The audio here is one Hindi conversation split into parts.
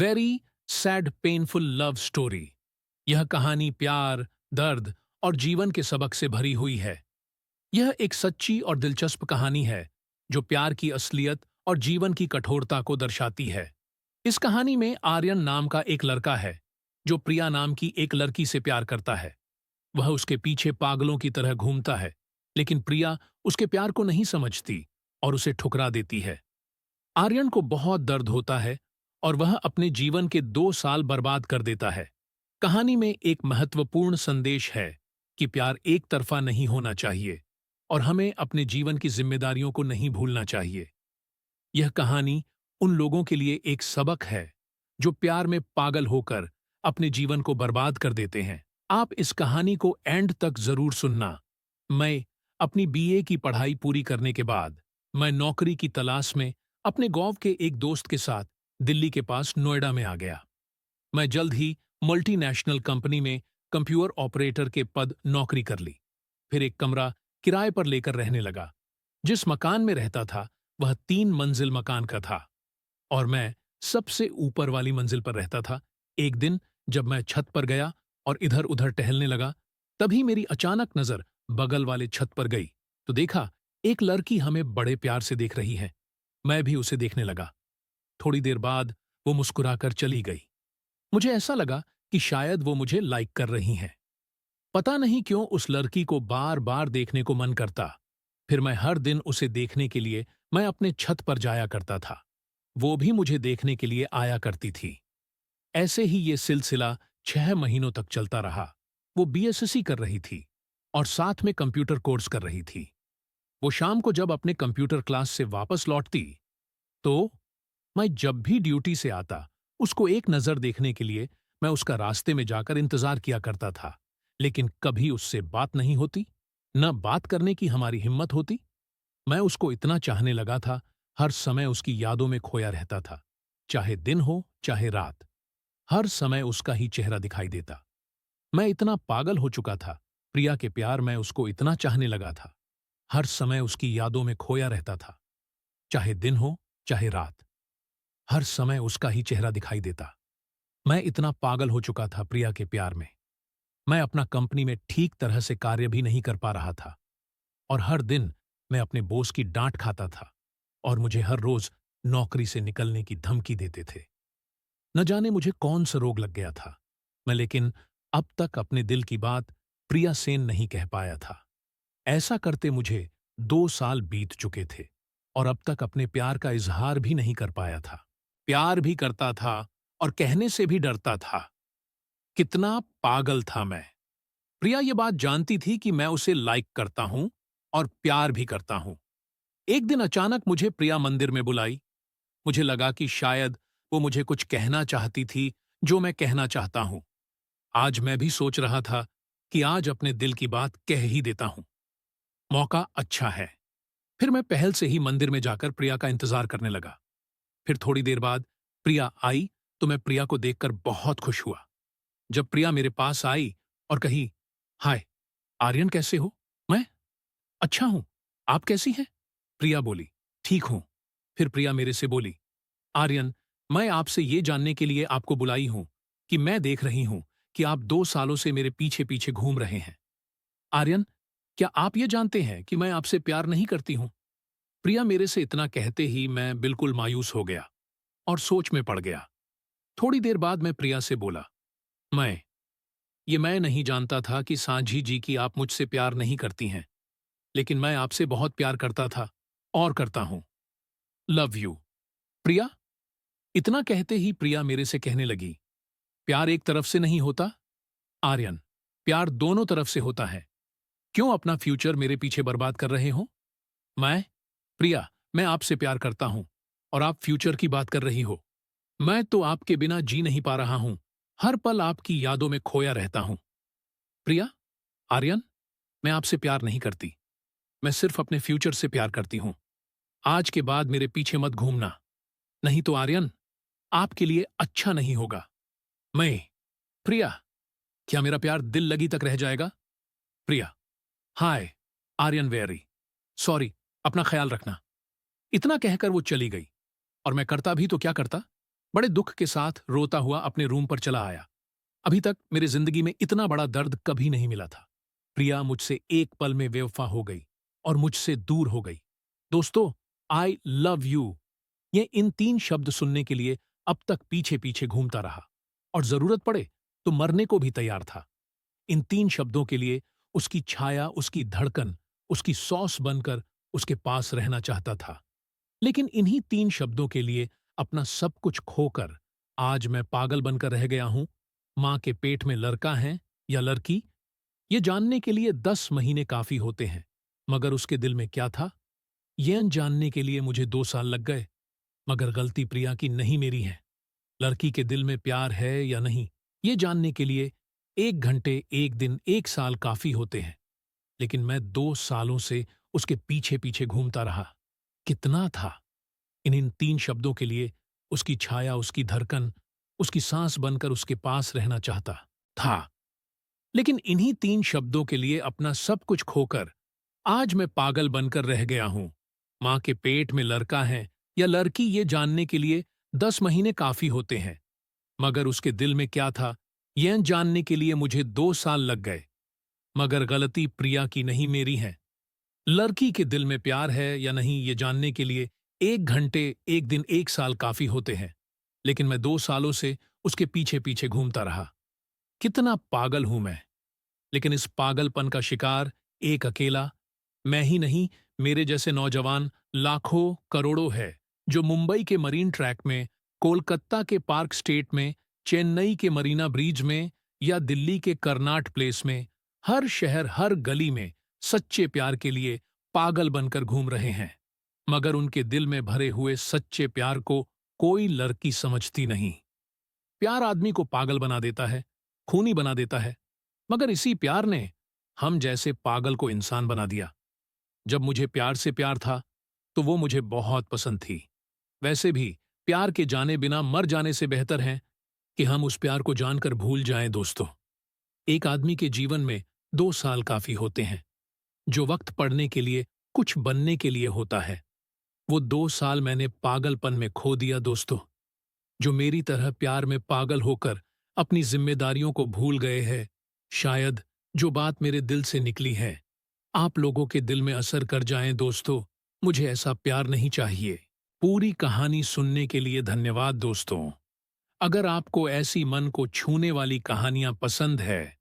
Very sad painful love story. यह कहानी प्यार, दर्द और जीवन के सबक से भरी हुई है। यह एक सच्ची और दिलचस्प कहानी है जो प्यार की असलियत और जीवन की कठोरता को दर्शाती है। इस कहानी में आर्यन नाम का एक लड़का है जो प्रिया नाम की एक लड़की से प्यार करता है। वह उसके पीछे पागलों की तरह घूमता है, लेकिन प्रिया उसके प्यार को नहीं समझती और उसे ठुकरा देती है। आर्यन को बहुत दर्द होता है और वह अपने जीवन के 2 साल बर्बाद कर देता है। कहानी में एक महत्वपूर्ण संदेश है कि प्यार एक तरफा नहीं होना चाहिए और हमें अपने जीवन की जिम्मेदारियों को नहीं भूलना चाहिए। यह कहानी उन लोगों के लिए एक सबक है जो प्यार में पागल होकर अपने जीवन को बर्बाद कर देते हैं। आप इस कहानी को एंड तक जरूर सुनना। मैं अपनी बीए की पढ़ाई पूरी करने के बाद मैं नौकरी की तलाश में अपने गांव के एक दोस्त के साथ दिल्ली के पास नोएडा में आ गया। मैं जल्द ही मल्टीनेशनल कंपनी में कंप्यूटर ऑपरेटर के पद नौकरी कर ली। फिर एक कमरा किराए पर लेकर रहने लगा। जिस मकान में रहता था वह 3 मंजिल मकान का था और मैं सबसे ऊपर वाली मंजिल पर रहता था। एक दिन जब मैं छत पर गया और इधर उधर टहलने लगा, तभी मेरी अचानक नजर बगल वाले छत पर गई तो देखा एक लड़की हमें बड़े प्यार से देख रही है। मैं भी उसे देखने लगा। थोड़ी देर बाद वो मुस्कुराकर चली गई। मुझे ऐसा लगा कि शायद वो मुझे लाइक कर रही हैं। पता नहीं क्यों उस लड़की को बार बार देखने को मन करता। फिर मैं हर दिन उसे देखने के लिए मैं अपने छत पर जाया करता था। वो भी मुझे देखने के लिए आया करती थी। ऐसे ही ये सिलसिला 6 महीनों तक चलता रहा। वो बीएसएससी कर रही थी और साथ में कंप्यूटर कोर्स कर रही थी। वो शाम को जब अपने कंप्यूटर क्लास से वापस लौटती तो मैं जब भी ड्यूटी से आता उसको एक नजर देखने के लिए मैं उसका रास्ते में जाकर इंतजार किया करता था, लेकिन कभी उससे बात नहीं होती, न बात करने की हमारी हिम्मत होती। मैं उसको इतना चाहने लगा था, हर समय उसकी यादों में खोया रहता था। चाहे दिन हो चाहे रात, हर समय उसका ही चेहरा दिखाई देता। मैं इतना पागल हो चुका था प्रिया के प्यार में, उसको इतना चाहने लगा था। हर समय उसकी यादों में खोया रहता था। चाहे दिन हो चाहे रात, हर समय उसका ही चेहरा दिखाई देता। मैं इतना पागल हो चुका था प्रिया के प्यार में। मैं अपना कंपनी में ठीक तरह से कार्य भी नहीं कर पा रहा था और हर दिन मैं अपने बॉस की डांट खाता था और मुझे हर रोज नौकरी से निकलने की धमकी देते थे। न जाने मुझे कौन सा रोग लग गया था। मैं लेकिन अब तक अपने दिल की बात प्रिया से नहीं कह पाया था। ऐसा करते मुझे 2 साल बीत चुके थे और अब तक अपने प्यार का इजहार भी नहीं कर पाया था। प्यार भी करता था और कहने से भी डरता था। कितना पागल था मैं। प्रिया ये बात जानती थी कि मैं उसे लाइक करता हूं और प्यार भी करता हूं। एक दिन अचानक मुझे प्रिया मंदिर में बुलाई। मुझे लगा कि शायद वो मुझे कुछ कहना चाहती थी जो मैं कहना चाहता हूं। आज मैं भी सोच रहा था कि आज अपने दिल की बात कह ही देता हूं। मौका अच्छा है। फिर मैं पहल से ही मंदिर में जाकर प्रिया का इंतजार करने लगा। फिर थोड़ी देर बाद प्रिया आई तो मैं प्रिया को देखकर बहुत खुश हुआ। जब प्रिया मेरे पास आई और कही, हाय आर्यन, कैसे हो? मैं अच्छा हूं, आप कैसी हैं? प्रिया बोली, ठीक हूं। फिर प्रिया मेरे से बोली, आर्यन, मैं आपसे ये जानने के लिए आपको बुलाई हूं कि मैं देख रही हूं कि आप 2 सालों से मेरे पीछे पीछे घूम रहे हैं। आर्यन, क्या आप ये जानते हैं कि मैं आपसे प्यार नहीं करती हूं? प्रिया मेरे से इतना कहते ही मैं बिल्कुल मायूस हो गया और सोच में पड़ गया। थोड़ी देर बाद मैं प्रिया से बोला, मैं नहीं जानता था कि सांझी जी की आप मुझसे प्यार नहीं करती हैं, लेकिन मैं आपसे बहुत प्यार करता था और करता हूं। लव यू प्रिया। इतना कहते ही प्रिया मेरे से कहने लगी, प्यार एक तरफ से नहीं होता आर्यन, प्यार दोनों तरफ से होता है। क्यों अपना फ्यूचर मेरे पीछे बर्बाद कर रहे हो? मैं प्रिया, मैं आपसे प्यार करता हूं और आप फ्यूचर की बात कर रही हो। मैं तो आपके बिना जी नहीं पा रहा हूं। हर पल आपकी यादों में खोया रहता हूं। प्रिया, आर्यन, मैं आपसे प्यार नहीं करती। मैं सिर्फ अपने फ्यूचर से प्यार करती हूं। आज के बाद मेरे पीछे मत घूमना, नहीं तो आर्यन आपके लिए अच्छा नहीं होगा। मैं प्रिया, क्या मेरा प्यार दिल लगी तक रह जाएगा? प्रिया, हाय आर्यन, वेरी सॉरी, अपना ख्याल रखना। इतना कहकर वो चली गई और मैं करता भी तो क्या करता। बड़े दुख के साथ रोता हुआ अपने रूम पर चला आया। अभी तक मेरी जिंदगी में इतना बड़ा दर्द कभी नहीं मिला था। प्रिया मुझसे एक पल में बेवफा हो गई और मुझसे दूर हो गई। दोस्तों, आई लव यू, ये इन 3 शब्द सुनने के लिए अब तक पीछे पीछे घूमता रहा और जरूरत पड़े तो मरने को भी तैयार था। इन 3 शब्दों के लिए उसकी छाया, उसकी धड़कन, उसकी सॉस बनकर उसके पास रहना चाहता था। लेकिन इन्हीं 3 शब्दों के लिए अपना सब कुछ खोकर आज मैं पागल बनकर रह गया हूं। मां के पेट में लड़का है या लड़की, ये जानने के लिए 10 महीने काफी होते हैं, मगर उसके दिल में क्या था, यह जानने के लिए मुझे 2 साल लग गए। मगर गलती प्रिया की नहीं, मेरी है। लड़की के दिल में प्यार है या नहीं, ये जानने के लिए 1 घंटे, 1 दिन, 1 साल काफी होते हैं। लेकिन मैं 2 सालों से उसके पीछे पीछे घूमता रहा। कितना था, इन 3 शब्दों के लिए उसकी छाया, उसकी धड़कन, उसकी सांस बनकर उसके पास रहना चाहता था। लेकिन इन्हीं 3 शब्दों के लिए अपना सब कुछ खोकर आज मैं पागल बनकर रह गया हूं। मां के पेट में लड़का है या लड़की, ये जानने के लिए 10 महीने काफी होते हैं, मगर उसके दिल में क्या था, यह जानने के लिए मुझे 2 साल लग गए। मगर गलती प्रिया की नहीं, मेरी है। लड़की के दिल में प्यार है या नहीं, ये जानने के लिए 1 घंटे, 1 दिन, 1 साल काफी होते हैं। लेकिन मैं 2 सालों से उसके पीछे पीछे घूमता रहा। कितना पागल हूं मैं। लेकिन इस पागलपन का शिकार एक अकेला मैं ही नहीं, मेरे जैसे नौजवान लाखों करोड़ों है, जो मुंबई के मरीन ट्रैक में, कोलकाता के पार्क स्टेट में, चेन्नई के मरीना ब्रिज में या दिल्ली के कर्नाट प्लेस में, हर शहर, हर गली में सच्चे प्यार के लिए पागल बनकर घूम रहे हैं। मगर उनके दिल में भरे हुए सच्चे प्यार को कोई लड़की समझती नहीं। प्यार आदमी को पागल बना देता है, खूनी बना देता है, मगर इसी प्यार ने हम जैसे पागल को इंसान बना दिया। जब मुझे प्यार से प्यार था तो वो मुझे बहुत पसंद थी। वैसे भी प्यार के जाने बिना मर जाने से बेहतर है कि हम उस प्यार को जानकर भूल जाएं। दोस्तों, एक आदमी के जीवन में 2 साल काफी होते हैं, जो वक्त पढ़ने के लिए, कुछ बनने के लिए होता है। वो 2 साल मैंने पागलपन में खो दिया। दोस्तों, जो मेरी तरह प्यार में पागल होकर अपनी जिम्मेदारियों को भूल गए हैं, शायद जो बात मेरे दिल से निकली है आप लोगों के दिल में असर कर जाएं। दोस्तों, मुझे ऐसा प्यार नहीं चाहिए। पूरी कहानी सुनने के लिए धन्यवाद। दोस्तों, अगर आपको ऐसी मन को छूने वाली कहानियां पसंद है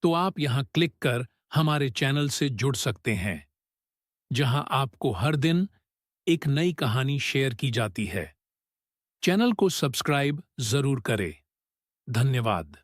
तो आप यहां क्लिक कर हमारे चैनल से जुड़ सकते हैं, जहां आपको हर दिन एक नई कहानी शेयर की जाती है। चैनल को सब्सक्राइब जरूर करें। धन्यवाद।